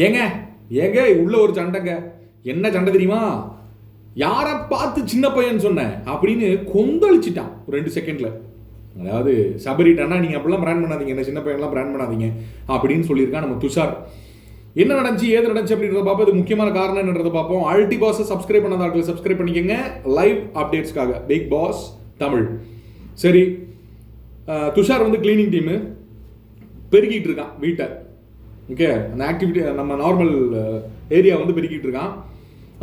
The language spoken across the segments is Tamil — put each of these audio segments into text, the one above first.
ஏங்க ஏங்க உள்ள ஒரு சண்டைங்க. என்ன சண்டை தெரியுமா? யாரை பார்த்து சின்ன பையன் சொன்னேன் அப்படின்னு கொந்தளிச்சிட்டான் 2 செகண்ட்ல. அதாவது சபரிட்டானா நீங்கள் அப்படிலாம் பிராண்ட் பண்ணாதீங்க, என்ன சின்ன பையன்லாம் பிராண்ட் பண்ணாதீங்க அப்படின்னு சொல்லியிருக்கான் நம்ம துஷார். என்ன நடந்துச்சு ஏது நடந்துச்சு அப்படின்றத பார்ப்போம். அது முக்கியமான காரணம் என்னன்றதை பார்ப்போம். ஆல்டி பாஸை சப்ஸ்கிரைப் பண்ணாதாக்களை சப்ஸ்கிரைப் பண்ணிக்கோங்க லைவ் அப்டேட்ஸ்க்காக. Bigg Boss Tamil. சரி, துஷார் வந்து கிளீனிங் டீமு பெருக்கிட்டு இருக்கான் வீட்டை. ஓகே, அந்த ஆக்டிவிட்டி நம்ம நார்மல் ஏரியா வந்து பெருக்கிட்டு இருக்கான்.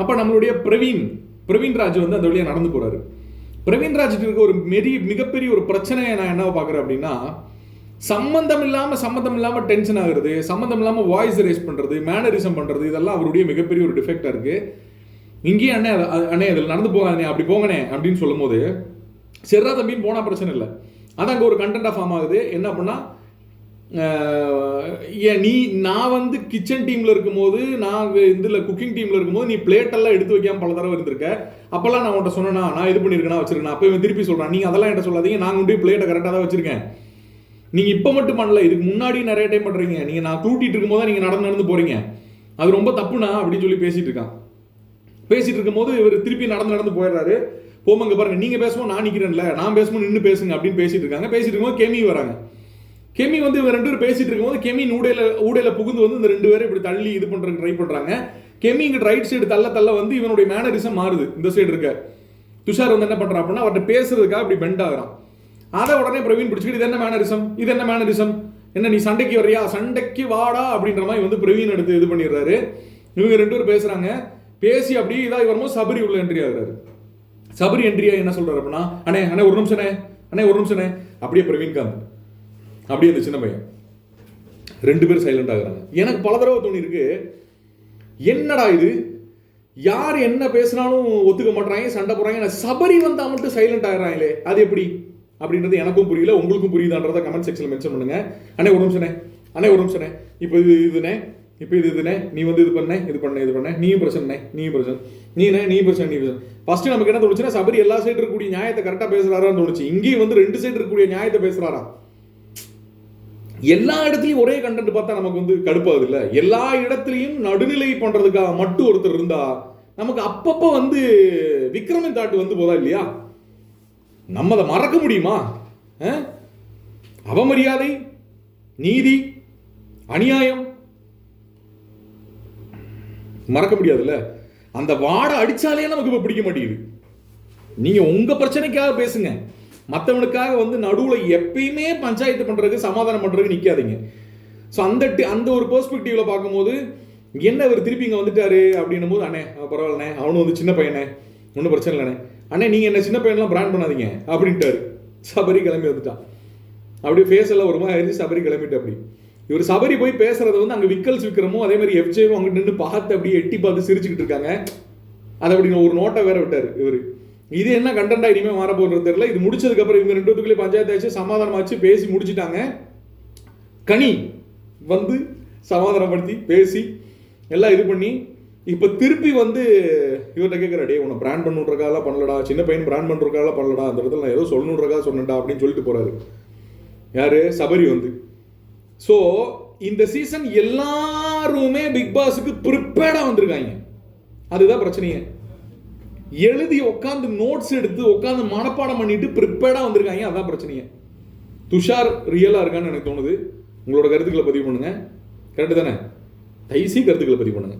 அப்போ நம்மளுடைய பிரவீன் ராஜ் வந்து அந்த வழியாக நடந்து போகிறாரு. பிரவீன் ராஜுக்கு இருக்க ஒரு மிகப்பெரிய ஒரு பிரச்சனையை நான் என்ன பார்க்குறேன் அப்படின்னா, சம்மந்தம் இல்லாமல் டென்ஷன் ஆகுறது, சம்மந்தம் இல்லாமல் வாய்ஸ் ரேஸ் பண்ணுறது, மேனரிசம் பண்ணுறது, இதெல்லாம் அவருடைய மிகப்பெரிய ஒரு டிஃபெக்டாக இருக்குது. இங்கேயும் அண்ணே இதில் நடந்து போகாதே அப்படி போங்கண்ணே அப்படின்னு சொல்லும் போது சரிரா தம்பின்னு போனால் பிரச்சனை இல்லை. அதான் அங்கே ஒரு கண்டென்ட்டாக ஃபார்ம் ஆகுது. என்ன அப்படின்னா, நான் வந்து கிச்சன் டீமில் இருக்கும்போது, நான் இதில் குக்கிங் டீமில் இருக்கும்போது நீ பிளேட்டெல்லாம் எடுத்து வைக்காமல் பல தடவை இருந்திருக்க. அப்போல்லாம் நான் உன்ட்ட சொன்னேன்னா, நான் இது பண்ணியிருக்கேன் வச்சிருக்கேன். அப்போ இவன் திருப்பி சொல்கிறான், நீங்கள் அதெல்லாம் என்கிட்ட சொல்லாதீங்க, நான் கொண்டு போய் பிளேட்டை கரெக்டாக தான் வச்சிருக்கேன். நீங்கள் இப்போ மட்டும் பண்ணல, இதுக்கு முன்னாடி நிறைய டைம் பண்ணுறீங்க. நீங்கள் நான் கூட்டிகிட்டு இருக்கும்போது நீங்கள் நடந்து போகிறீங்க, அது ரொம்ப தப்புண்ணா அப்படின்னு சொல்லி பேசிகிட்டு இருக்கான். பேசிகிட்டு இருக்கும்போது இவர் திருப்பி நடந்து போயிடுறாரு. போமங்க பாருங்க, நீங்கள் பேசுவோம் நான் நிற்கிறேன்ல, நான் பேசுவோம் நின்று பேசுங்க அப்படின்னு பேசிகிட்டு இருக்காங்க. பேசிகிட்டு இருக்கும்போது கெமி வராங்க. கெமி வந்து இவங்க 2 பேரும் பேசிட்டு இருக்கும்போது கெமி ஊடையில புகுந்து வந்து இந்த 2 பேரும் இப்படி தள்ளி இது பண்றதுக்கு ட்ரை பண்றாங்க. கெமி இங்க ரைட் சைடு தள்ள வந்து இவனுடைய மேனரிசம் மாறுது. இந்த சைடு இருக்க துஷார் வந்து என்ன பண்றான் அப்படின்னா, அவர்கிட்ட பேசுறதுக்காக இப்படி பெண்ட் ஆகுறான். அதை உடனே பிரவீன் பிடிச்சிக்கிட்டு இது என்ன மேனரிசம், என்ன நீ சண்டைக்கு வர்றியா, சண்டைக்கு வாடா அப்படின்ற மாதிரி வந்து பிரவீன் எடுத்து இது பண்ணிடுறாரு. இவங்க 2 பேரும் பேசுறாங்க. பேசி அப்படி இதாக வரும்போது சபரி உள்ள என்ட்ரி ஆகுறாரு. சபரி என்ட்ரியா என்ன சொல்றாரு அப்படின்னா, அண்ணே ஒரு நிமிஷம் அப்படியே பிரவீன்காந்த் அப்படியே அந்த சின்ன பையன் 2 பேரும் சைலண்ட் ஆகுறாங்க. எனக்கு பல தடவை தோணி இருக்கு, என்னடா இது, யார் என்ன பேசினாலும் ஒத்துக்க மாட்டாங்க, சண்டை போடுறாங்க. சபரி வந்தா மட்டும் சைலண்ட் ஆகுறாங்களே, அது எப்படி அப்படின்றது எனக்கும் புரியல, உங்களுக்கும் புரியுதான்றத கமெண்ட் செக்ஷன்ல மென்ஷன் பண்ணுங்க. அண்ணே ஒரு நிமிஷம் இப்போ இதுனே நீ வந்து இது பண்ண நீயும் பிரச்சனை ஃபர்ஸ்ட் நமக்கு என்ன தோணுச்சுன்னா, சபரி எல்லா சைடு இருக்கக்கூடிய நியாயத்தை கரெக்டா பேசுறாரான்னு தோணுச்சு. இங்கேயும் வந்து 2 சைடு இருக்கக்கூடிய நியாயத்தை பேசுறாரா. எல்லா இடத்துலையும் ஒரே கண்டென்ட் பார்த்தா நமக்கு வந்து கடுப்பாகுது இல்லை. எல்லா இடத்துலையும் நடுநிலை பண்றதுக்காக மட்டும் ஒருத்தர் இருந்தா நமக்கு அப்பப்போ வந்து விக்ரமின் தாட்டு வந்து போதா இல்லையா? நம்ம அதை மறக்க முடியுமா? அவமரியாதை, நீதி, அநியாயம் மறக்க முடியாதுல்ல. அந்த வாடை அடிச்சாலே நமக்கு இப்ப பிடிக்க மாட்டேங்குது. நீங்க உங்க பிரச்சனைக்காக பேசுங்க, மற்றவனுக்காக வந்து நடுவில் எப்பயுமே பஞ்சாயத்து பண்ணுறதுக்கு சமாதானம் பண்ணுறதுக்கு நிற்காதீங்க. ஸோ அந்த ஒரு பெர்ஸ்பெக்டிவ்ல பார்க்கும்போது என்ன இவர் திருப்பி இங்கே வந்துட்டாரு அப்படின்னும் போது, அண்ணே பரவாயில்லண்ணே, அவனு வந்து சின்ன பையனே, ஒன்றும் பிரச்சனை இல்லைண்ணே, அண்ணே நீங்கள் என்ன சின்ன பையன்லாம் பிராண்ட் பண்ணாதீங்க அப்படின்ட்டாரு. சபரி கிளம்பி வந்துட்டான். அப்படியே ஃபேஸ் எல்லாம் ஒரு மாதிரி ஆயிடுச்சு. சபரி கிளம்பிட்டு அப்படி இவர் சபரி போய் பேசுறது வந்து அங்கே விக்கல்ஸ் விக்ரமும் அதே மாதிரி எஃப்ஜேவும் அங்கே நின்று பார்த்து அப்படியே எட்டி பார்த்து சிரிச்சுக்கிட்டு இருக்காங்க. அதை அப்படின்னு ஒரு நோட்டை வேற விட்டார் இவர். இது என்ன கண்டென்ட்டா இனிமேல் மாற போகிறது தெரியல. இது முடிச்சதுக்கு அப்புறம் இவங்க 2 பேத்துக்குள்ளே பஞ்சாயத்து ஆச்சு, சமாதானமாச்சு, பேசி முடிச்சுட்டாங்க. கனி வந்து சமாதானப்படுத்தி பேசி எல்லாம் இது பண்ணி இப்போ திருப்பி வந்து இவர்கிட்ட கேட்குறா, டே உன்னை பிராண்ட் பண்ணுறக்காலாம் பண்ணலடா, சின்ன பையன் பிராண்ட் பண்ணுறக்காலாம் பண்ணலடா, அந்த இடத்துல நான் ஏதோ சொல்லணுன்றக்காக சொன்னேன்டா அப்படின்னு சொல்லிட்டு போறாரு. யாரு? சபரி வந்து. ஸோ இந்த சீசன் எல்லாருமே பிக் பாஸுக்கு ப்ரிப்பேர்டாக வந்திருக்காங்க. அதுதான் பிரச்சனையே. எழுதி உட்காந்து நோட்ஸ் எடுத்து உட்காந்து மனப்பாடம் பண்ணிட்டு ப்ரிப்பேர்டாக வந்திருக்காங்க. அதான் பிரச்சனையே. துஷார் ரியலாக இருக்கான்னு எனக்கு தோணுது. உங்களோட கருத்துக்களை பதிவு பண்ணுங்க. கரெக்டு தானே? தைசி கருத்துக்களை பதிவு பண்ணுங்க.